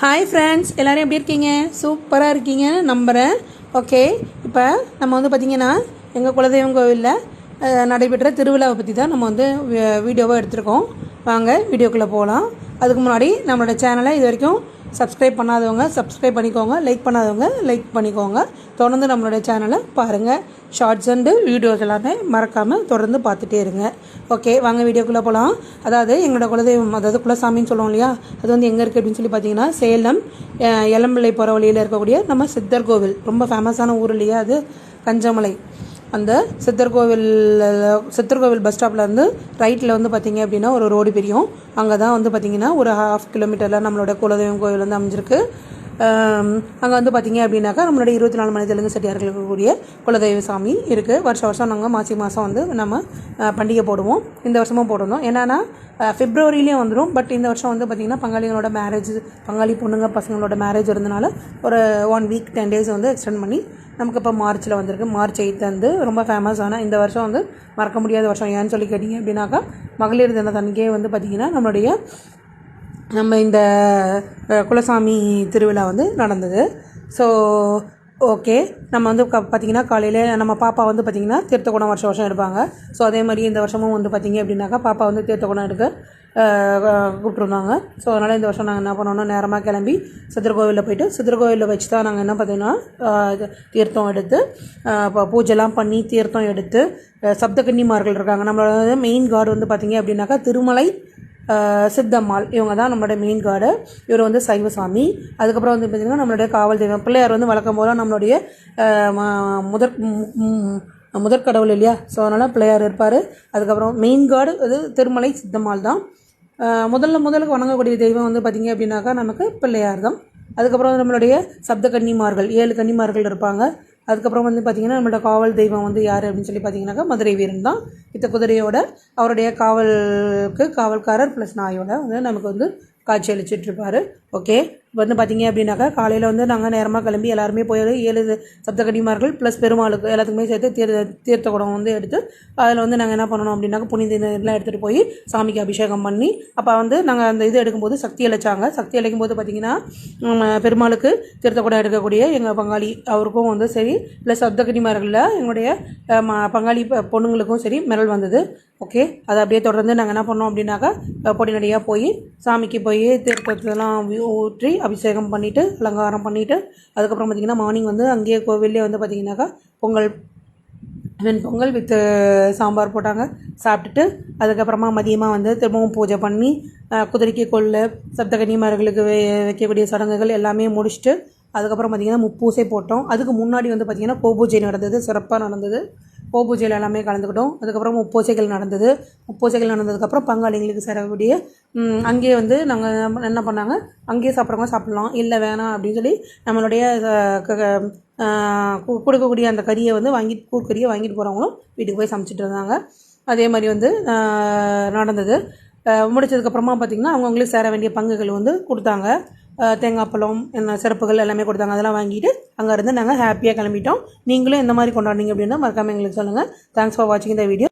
Hi friends, எல்லோரும் எப்படி இருக்கீங்க? சூப்பராக இருக்கீங்க நம்புகிறேன். ஓகே, இப்போ நம்ம வந்து பார்த்திங்கன்னா எங்கள் குலதெய்வம் கோவிலில் நடைபெற்ற திருவிழாவை பற்றி தான் நம்ம வந்து வீடியோவாக எடுத்திருக்கோம். வாங்க வீடியோக்குள்ளே போகலாம். அதுக்கு முன்னாடி நம்மளோட சேனலை இது வரைக்கும் சப்ஸ்கிரைப் பண்ணாதவங்க சப்ஸ்கிரைப் பண்ணிக்கோங்க, லைக் பண்ணாதவங்க லைக் பண்ணிக்கோங்க. தொடர்ந்து நம்மளுடைய சேனலை பாருங்கள். ஷார்ட்ஸ் அண்டு வீடியோஸ் எல்லாமே மறக்காமல் தொடர்ந்து பார்த்துட்டே இருங்க. ஓகே, வாங்க வீடியோக்குள்ளே போகலாம். அதாவது எங்களோட குலதெய்வம், அதாவது குலசாமின்னு சொல்லுவோம் இல்லையா, அது வந்து எங்கே இருக்குது அப்படின்னு சொல்லி பார்த்தீங்கன்னா சேலம் எலம்பிள்ளை போகிற வழியில் இருக்கக்கூடிய நம்ம சித்தர் கோவில், ரொம்ப ஃபேமஸான ஊர் இல்லையா அது, கஞ்சமலை. அந்த சித்தர் கோவில் பஸ் ஸ்டாப்பில் வந்து ரைட்டில் வந்து பார்த்திங்க அப்படின்னா ஒரு ரோடு பிரியும். அங்கே தான் வந்து பார்த்திங்கன்னா ஒரு 1/2 கிலோமீட்டரில் நம்மளோட குலதெய்வம் கோவில் வந்து அமைஞ்சிருக்கு. அங்கே வந்து பார்த்திங்க அப்படின்னாக்கா நம்மளுடைய 24 மணி தெலுங்கு செட்டியார்கள் இருக்கக்கூடிய குலதெய்வ சாமி இருக்குது. வருஷம் நாங்கள் மாதம் வந்து நம்ம பண்டிகை போடுவோம். இந்த வருஷமும் போட்டிருந்தோம். என்னென்னா பிப்ரவரியிலேயே வந்துடும். பட் இந்த வருஷம் வந்து பார்த்திங்கன்னா பங்காளிகளோட மேரேஜ், பங்காளி பொண்ணுங்க பசங்களோட மேரேஜ் இருந்தனால ஒரு 1 வீக் 10 days வந்து எக்ஸ்டெண்ட் பண்ணி நமக்கு இப்போ மார்ச்சில் வந்திருக்கு. March 8 வந்து ரொம்ப ஃபேமஸான இந்த வருஷம் வந்து மறக்க முடியாத வருஷம். ஏன்னு சொல்லி கேட்டிங்க அப்படின்னாக்கா மகளிர் தினத்தன்னைக்கே வந்து பார்த்திங்கன்னா நம்ம இந்த குலசாமி திருவிழா வந்து நடந்தது. ஸோ ஓகே, நம்ம வந்து பார்த்திங்கன்னா காலையில் நம்ம பாப்பா வந்து பார்த்திங்கன்னா தீர்த்தக்குடம் வருஷம் எடுப்பாங்க. ஸோ அதே மாதிரி இந்த வருஷமும் வந்து பார்த்திங்க அப்படின்னாக்கா பாப்பா வந்து தீர்த்தக்குடம் எடுக்க கூப்பிட்ருந்தாங்க. ஸோ அதனால் இந்த வருஷம் நாங்கள் என்ன பண்ணோன்னா நேரமாக கிளம்பி சித்தர்கோவிலில் போய்ட்டு சித்தர்கோவிலில் வச்சு தான் நாங்கள் என்ன பார்த்தீங்கன்னா தீர்த்தம் எடுத்து இப்போ பூஜைலாம் பண்ணி தீர்த்தம் எடுத்து சப்தகன்னிமார்கள் இருக்காங்க. நம்மளோட மெயின் கார்டு வந்து பார்த்திங்க அப்படின்னாக்கா திருமலை சித்தம்மாள், இவங்க தான் நம்மளோட மெயின் கார்டு. இவர் வந்து சைவசாமி. அதுக்கப்புறம் வந்து பார்த்திங்கன்னா நம்மளுடைய காவல் தெய்வம் பிள்ளையார் வந்து வழக்கம் போல் நம்மளுடைய முதற்கடவுள் இல்லையா. ஸோ அதனால் பிள்ளையார் இருப்பார். அதுக்கப்புறம் மெயின் கார்டு அது திருமலை சித்தம்மாள் தான். முதலுக்கு வணங்கக்கூடிய தெய்வம் வந்து பார்த்திங்க அப்படின்னாக்கா நமக்கு பிள்ளையார் தான். அதுக்கப்புறம் நம்மளுடைய சப்த கன்னிமார்கள் 7 கன்னிமார்கள் இருப்பாங்க. அதுக்கப்புறம் வந்து பார்த்திங்கன்னா நம்மளோட காவல் தெய்வம் வந்து யார் அப்படின்னு சொல்லி பார்த்திங்கனாக்கா மதுரை வீரன் தான். இந்த குதிரையோட அவருடைய காவல்காரர் ப்ளஸ் நாயோட வந்து நமக்கு வந்து காட்சி அளிச்சிட்ருப்பார். ஓகே, இப்போ வந்து பார்த்திங்க அப்படின்னாக்கா காலையில் வந்து நாங்கள் நேரமாக கிளம்பி எல்லாருமே போய் 7 சப்தகன்னிமார்கள் ப்ளஸ் பெருமாளுக்கு எல்லாத்துக்குமே சேர்த்து தீர்த்த குடம் வந்து எடுத்து அதில் வந்து நாங்கள் என்ன பண்ணணும் அப்படின்னாக்கா புனித நீர்லாம் எடுத்துகிட்டு போய் சாமிக்கு அபிஷேகம் பண்ணி, அப்போ வந்து நாங்கள் அந்த இது எடுக்கும்போது சக்தி அழைச்சாங்க. சக்தி அழைக்கும் போது பார்த்திங்கன்னா பெருமாளுக்கு தீர்த்த குடம் எடுக்கக்கூடிய எங்கள் பங்காளி அவருக்கும் வந்து சரி, ப்ளஸ் சப்தகன்னிமார்களில் எங்களுடைய பங்காளி பொண்ணுங்களுக்கும் சரி மெடல் வந்தது. ஓகே, அதை அப்படியே தொடர்ந்து நாங்கள் என்ன பண்ணோம் அப்படின்னாக்கா பொடிநடியாக போய் சாமிக்கு போய் தீர்த்தத்தெல்லாம் ஊற்றி அபிஷேகம் பண்ணிவிட்டு அலங்காரம் பண்ணிவிட்டு அதுக்கப்புறம் பார்த்திங்கன்னா மார்னிங் வந்து அங்கேயே கோவிலே வந்து பார்த்திங்கனாக்கா பொங்கல் வித் சாம்பார் போட்டாங்க. சாப்பிட்டுட்டு அதுக்கப்புறமா மதியமாக வந்து திரும்பவும் பூஜை பண்ணி குதிரைக்கு கொள்ளு சப்தகன்னிமார்களுக்கு வைக்கக்கூடிய சடங்குகள் எல்லாமே முடிச்சுட்டு அதுக்கப்புறம் பார்த்திங்கன்னா முப்பூசை போட்டோம். அதுக்கு முன்னாடி வந்து பார்த்திங்கன்னா கோபூஜை நடந்தது, சிறப்பாக நடந்தது. கோபூஜையில் எல்லாமே கலந்துக்கிட்டோம். அதுக்கப்புறம் முப்பூசைகள் நடந்ததுக்கப்புறம் பங்காளிங்களுக்கு சேரக்கூடிய அங்கேயே வந்து நாங்கள் என்ன பண்ணாங்க, அங்கேயே சாப்பிட்றவங்க சாப்பிட்லாம், இல்லை வேணாம் அப்படின்னு சொல்லி நம்மளுடைய கொடுக்கக்கூடிய அந்த கறியை வந்து கூர்க்கறியை வாங்கிட்டு போகிறவங்களும் வீட்டுக்கு போய் சமைச்சிட்டு இருந்தாங்க. அதே மாதிரி வந்து நடந்தது. முடிச்சதுக்கப்புறமா பார்த்திங்கன்னா அவங்கவுங்களுக்கு சேர வேண்டிய பங்குகள் வந்து கொடுத்தாங்க. தேங்காய் பழம் சிறப்புகள் எல்லாமே கொடுத்தாங்க. அதெல்லாம் வாங்கிட்டு அங்கேருந்து நாங்கள் ஹாப்பியாக கிளம்பிட்டோம். நீங்களும் இந்த மாதிரி கொண்டாடினீங்க அப்படின்னா மறக்காமல் எங்களுக்கு சொல்லுங்கள். தேங்க்ஸ் ஃபார் வாட்சிங் த வீடியோ.